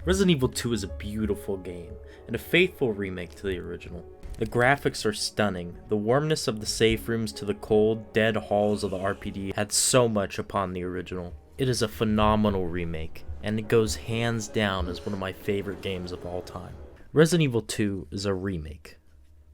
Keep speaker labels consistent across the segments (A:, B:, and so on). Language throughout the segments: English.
A: Resident Evil 2 is a beautiful game, and a faithful remake to the original. The graphics are stunning. The warmness of the safe rooms to the cold, dead halls of the RPD had so much upon the original. It is a phenomenal remake, and it goes hands down as one of my favorite games of all time. Resident Evil 2 is a remake.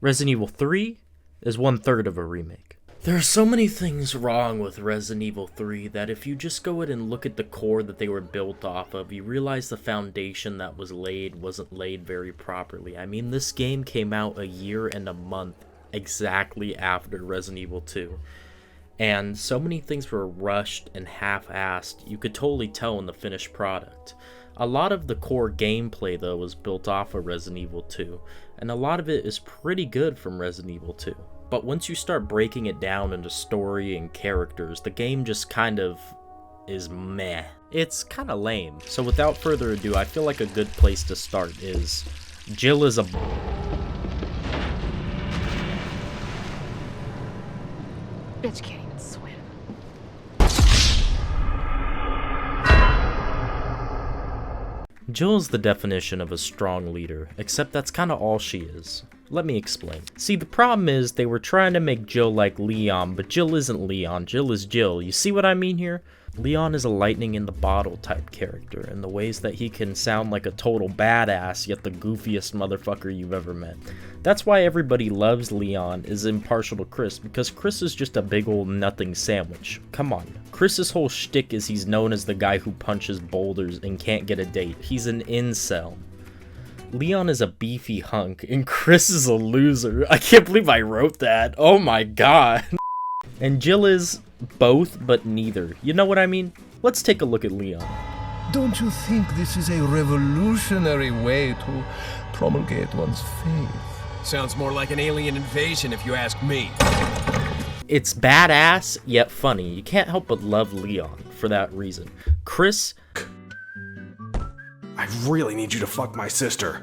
A: Resident Evil 3 is 1/3 of a remake. There are so many things wrong with Resident Evil 3 that if you just go ahead and look at the core that they were built off of, you realize the foundation that was laid wasn't laid very properly. I mean, this game came out a year and a month exactly after Resident Evil 2. And so many things were rushed and half-assed, you could totally tell in the finished product. A lot of the core gameplay, though, was built off of Resident Evil 2, and a lot of it is pretty good from Resident Evil 2. But once you start breaking it down into story and characters, the game just kind of is meh. It's kind of lame. So without further ado, I feel like a good place to start is Jill is a...
B: Bitch can't even swim.
A: Jill is the definition of a strong leader, except that's kind of all she is. Let me explain. See, the problem is they were trying to make Jill like Leon, but Jill isn't Leon, Jill is Jill. You see what I mean here? Leon is a lightning in the bottle type character, in the ways that he can sound like a total badass, yet the goofiest motherfucker you've ever met. That's why everybody loves Leon, is impartial to Chris, because Chris is just a big old nothing sandwich. Come on. Chris's whole shtick is he's known as the guy who punches boulders and can't get a date. He's an incel. Leon is a beefy hunk, and Chris is a loser. I can't believe I wrote that. Oh my god. And Jill is both, but neither. You know what I mean? Let's take a look at Leon.
C: Don't you think this is a revolutionary way to promulgate one's faith?
D: Sounds more like an alien invasion if you ask me.
A: It's badass, yet funny. You can't help but love Leon for that reason. Chris...
E: I really need you to fuck my sister.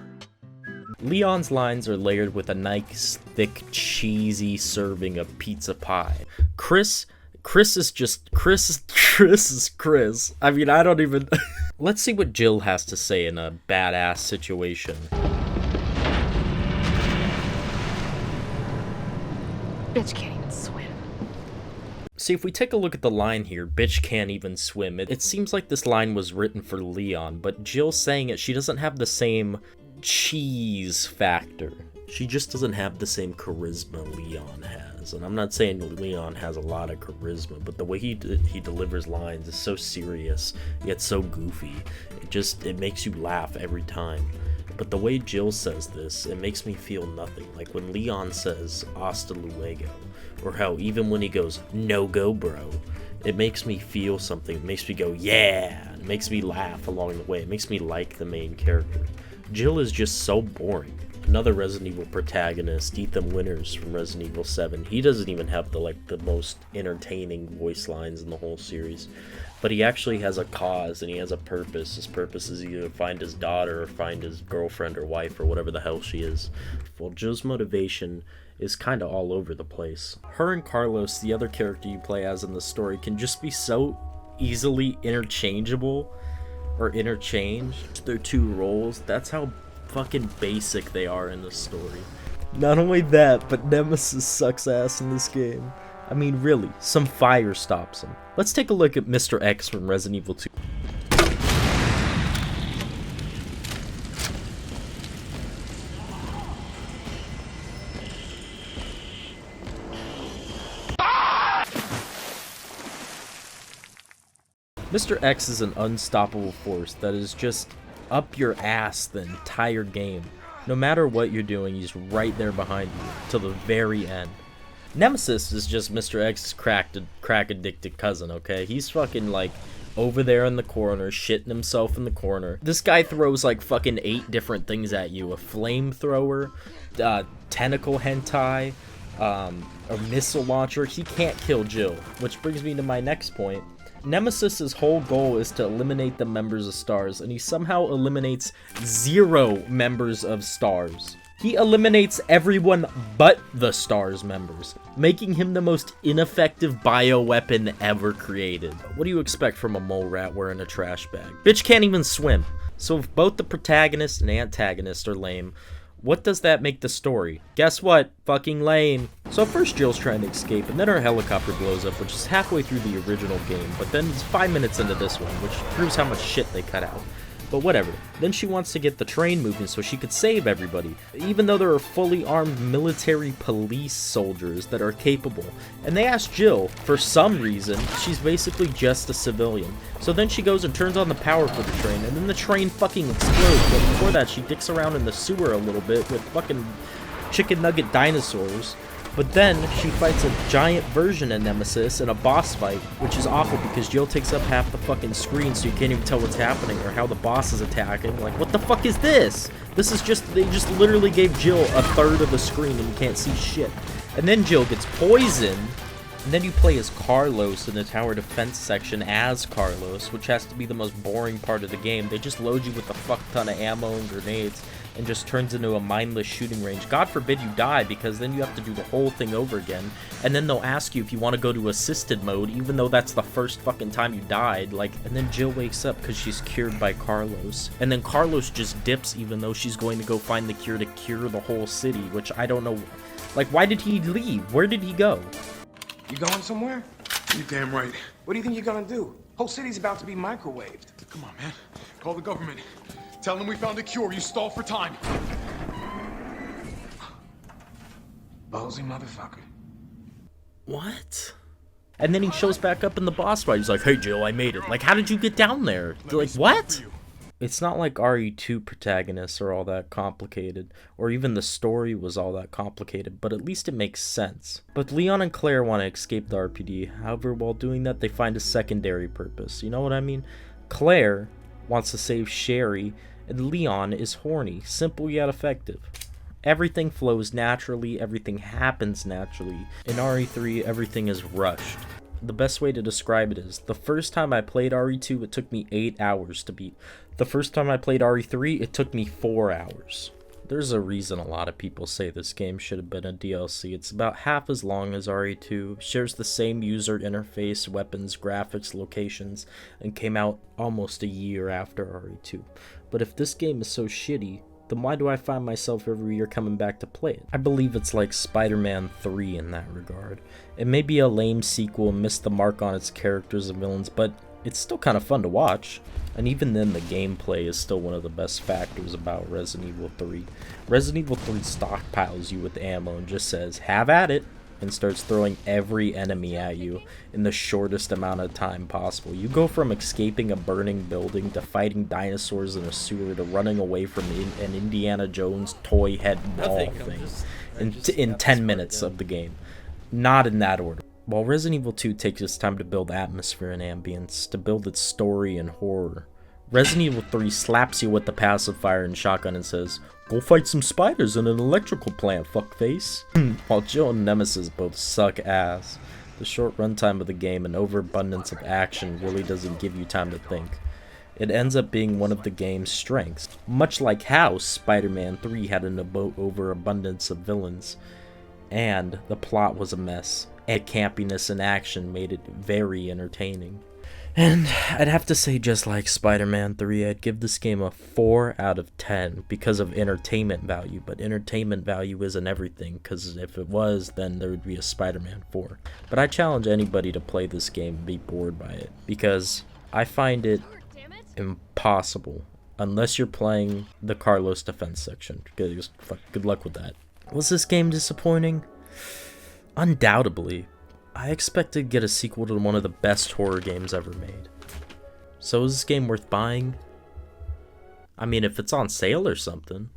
A: Leon's lines are layered with a nice, thick, cheesy serving of pizza pie. Chris is just... Chris is Chris. I mean, I don't even... Let's see what Jill has to say in a badass situation.
B: Bitch can't even swim.
A: See, if we take a look at the line here, bitch can't even swim, it seems like this line was written for Leon, but Jill saying it, she doesn't have the same cheese factor. She just doesn't have the same charisma Leon has. And I'm not saying Leon has a lot of charisma, but the way he delivers lines is so serious, yet so goofy. It makes you laugh every time. But the way Jill says this, it makes me feel nothing. Like when Leon says, hasta luego, or how even when he goes, no go bro, it makes me feel something. It makes me go, yeah, it makes me laugh along the way. It makes me like the main character. Jill is just so boring. Another Resident Evil protagonist, Ethan Winters from Resident Evil 7, he doesn't even have the most entertaining voice lines in the whole series. But he actually has a cause and he has a purpose. His purpose is either to find his daughter or find his girlfriend or wife or whatever the hell she is. Well, Jill's motivation is kind of all over the place. Her and Carlos, the other character you play as in the story, can just be so easily interchangeable or interchanged their two roles. That's how fucking basic they are in this story. Not only that, but Nemesis sucks ass in this game. I mean, really, some fire stops him. Let's take a look at Mr. X from Resident Evil 2. Mr. X is an unstoppable force that is just up your ass the entire game. No matter what you're doing, he's right there behind you till the very end. Nemesis is just Mr. X's crack-addicted cousin, okay? He's fucking, like, over there in the corner, shitting himself in the corner. This guy throws, like, fucking 8 different things at you. A flamethrower, tentacle hentai, a missile launcher. He can't kill Jill, which brings me to my next point. Nemesis's whole goal is to eliminate the members of STARS, and he somehow eliminates 0 members of STARS. He eliminates everyone but the STARS members, making him the most ineffective bioweapon ever created. What do you expect from a mole rat wearing a trash bag? Bitch can't even swim. So if both the protagonist and antagonist are lame, what does that make the story? Guess what? Fucking lame. So at first Jill's trying to escape, and then her helicopter blows up, which is halfway through the original game, but then it's 5 minutes into this one, which proves how much shit they cut out. But whatever. Then she wants to get the train moving so she could save everybody, even though there are fully armed military police soldiers that are capable. And they ask Jill, for some reason, she's basically just a civilian. So then she goes and turns on the power for the train, and then the train fucking explodes. But before that, she dicks around in the sewer a little bit with fucking chicken nugget dinosaurs. But then she fights a giant version of Nemesis in a boss fight, which is awful because Jill takes up half the fucking screen so you can't even tell what's happening or how the boss is attacking. Like, what the fuck is this? This is just, they just literally gave Jill a third of the screen and you can't see shit. And then Jill gets poisoned, and then you play as Carlos in the tower defense section as Carlos, which has to be the most boring part of the game. They just load you with a fuck ton of ammo and grenades, and just turns into a mindless shooting range. God forbid you die, because then you have to do the whole thing over again, and then they'll ask you if you want to go to assisted mode, even though that's the first fucking time you died. Like, and then Jill wakes up because she's cured by Carlos, and then Carlos just dips even though she's going to go find the cure to cure the whole city, which I don't know. Like, why did he leave? Where did he go?
E: You going somewhere? You damn right. What do you think you're gonna do? Whole city's about to be microwaved.
F: Come on, man. Call the government. Tell them we found a cure. You stall for time.
E: Ballsy motherfucker.
A: What? And then he shows back up in the boss fight. He's like, hey Jill, I made it. Like, how did you get down there? Like, what? It's not like RE2 protagonists are all that complicated, or even the story was all that complicated, but at least it makes sense. But Leon and Claire want to escape the RPD, however, while doing that, they find a secondary purpose. You know what I mean? Claire wants to save Sherry, and Leon is horny, simple yet effective. Everything flows naturally, everything happens naturally. In RE3, everything is rushed. The best way to describe it is, the first time I played RE2, it took me 8 hours to beat. The first time I played RE3, it took me 4 hours. There's a reason a lot of people say this game should have been a DLC. It's about half as long as RE2, shares the same user interface, weapons, graphics, locations, and came out almost a year after RE2. But if this game is so shitty, then why do I find myself every year coming back to play it? I believe it's like Spider-Man 3 in that regard. It may be a lame sequel and missed the mark on its characters and villains, but it's still kind of fun to watch. And even then, the gameplay is still one of the best factors about Resident Evil 3. Resident Evil 3 stockpiles you with ammo and just says, have at it, and starts throwing every enemy at you in the shortest amount of time possible. You go from escaping a burning building to fighting dinosaurs in a sewer to running away from an Indiana Jones toy head wall thing in 10 minutes of the game. Not in that order. While Resident Evil 2 takes its time to build atmosphere and ambience, to build its story and horror, Resident Evil 3 slaps you with the pacifier and shotgun and says, go fight some spiders in an electrical plant, fuckface. While Jill and Nemesis both suck ass, the short runtime of the game and overabundance of action really doesn't give you time to think. It ends up being one of the game's strengths, much like how Spider-Man 3 had an overabundance of villains, and the plot was a mess, and campiness and action made it very entertaining. And I'd have to say, just like Spider-Man 3, I'd give this game a 4 out of 10 because of entertainment value, but entertainment value isn't everything, because if it was, then there would be a Spider-Man 4. But I challenge anybody to play this game and be bored by it, because I find it impossible, unless you're playing the Carlos defense section. Good luck with that. Was this game disappointing? Undoubtedly. I expected to get a sequel to one of the best horror games ever made. So is this game worth buying? I mean, if it's on sale or something.